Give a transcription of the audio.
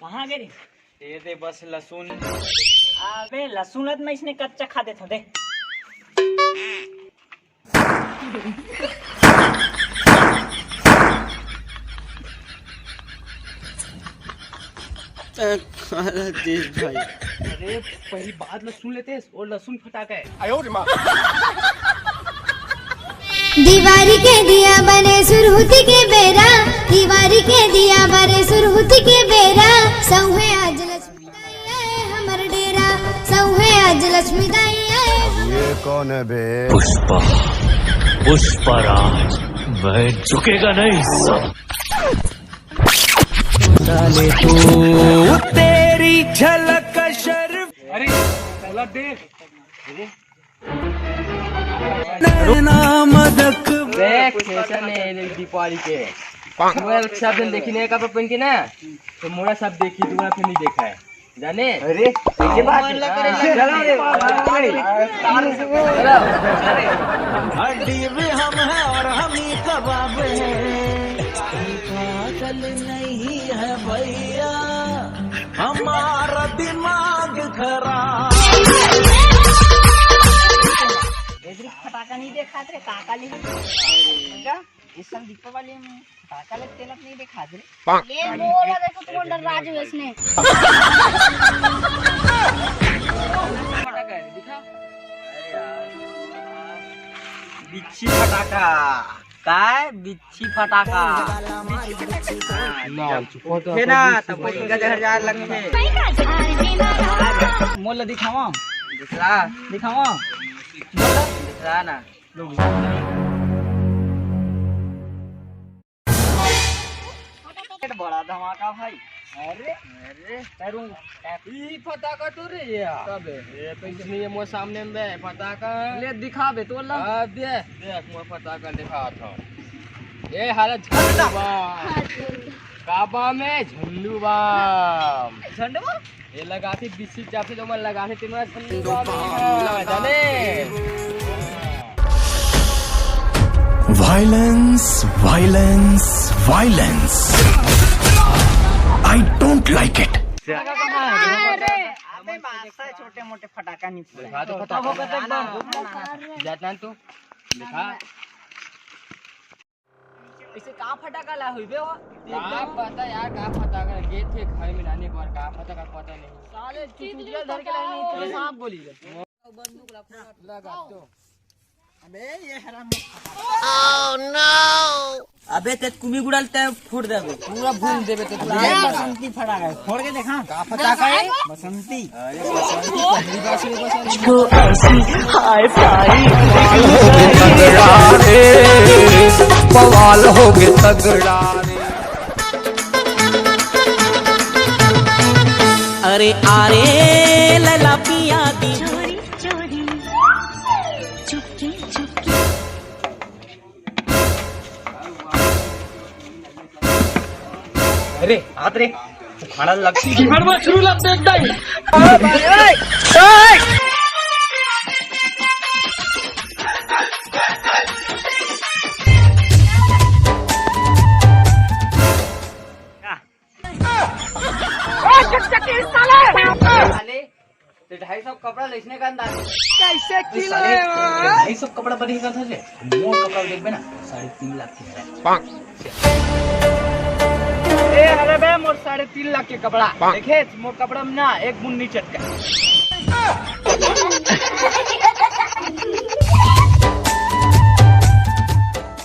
कहाँ गए? दे दे बस लहसुन। अबे लहसुन मैं इसने कच्चा खा देता दे। देश भाई, अरे पहली बात लहसुन लेते हैं और लहसुन फटाका है। दीवारी के दिया बने सुरहुती के बेरा, दीवारी के दिया बने सुरहुती के बेरा। सौहे आज लक्ष्मी दाई आए हमर डेरा, सौहे आज लक्ष्मी दाई आए। ये कौन है बे? पुष्पा, पुष्पराज, मैं झुकेगा नहीं सब। डाले तो तेरी झलक शर्फ। अरे बोला देख मदक देख कैसा नहीं दीपावली के मोबाइल सब दिन देखी नहीं कपड़ा पहन के ना, तो मोड़ा सब देखी तुम्हारा फिर नहीं देखा है जाने। अरे ये बात हड्डी भी हम है और हम ही कबाब है। पागल नहीं है भैया हमारा दिमाग खराब। फटाका नहीं देखा थे काका ले इस साल दीपावली में फटाका ले तेलक नहीं देखा थे। ये मोरा देखो तो अंडर राज है इसने। फटाका है दिखा। बिच्छी फटाका काय बिच्छी फटाका है ना तो कोई का हजार लगे मोल दिखावा दिखावा दिखा ना बड़ा धमाका भाई। अरे अरे फटाका तो रे ये पैसे नहीं है मोर सामने में फटाका ले दिखा बे तो ला दे देख मोर फटाका दिखा था। ये हालत झंडू बम काबा में झंडू बम ये लगाती बिस्सी चापी तो मैं लगाती तीनों झंडू बम जाने। Violence, violence, violence. I don't like it. अबे बासा छोटे मोटे फटाका नहीं दिखा तो फटाका होगा तब जातना तो दिखा ऐसे कहाँ फटाका ला हुई बे वो? क्या पता यार क्या फटाका गए थे घर में लाने पर क्या फटाका पता नहीं। साले चुटिया धर के लाए नहीं तो सांप गोली बंदूक लगा तो अबे ये हराम। अबे ते कुमी गुड़ाल ते फोड़ देबे पूरा भून देबे तो बसंती फटाका है फोड़ के देखा का फटाका है बसंती। तो ऐसी हाय फाई बवाल हो गए तगड़ा। अरे आरे लला पिया दी चोरी चोरी चुपके चुपके। अरे हाथ रे खाना लगती शुरू लगते एकदम। ढाई सौ कपड़ा लेने का अंदाज कैसे किलो है? 250 कपड़ा बनेगा था मोर कपड़ा देख ना 3.5 लाख के है। अरे बे मोर 3.5 लाख के कपड़ा देखे मोर कपड़ा में ना एक बुन नीचे का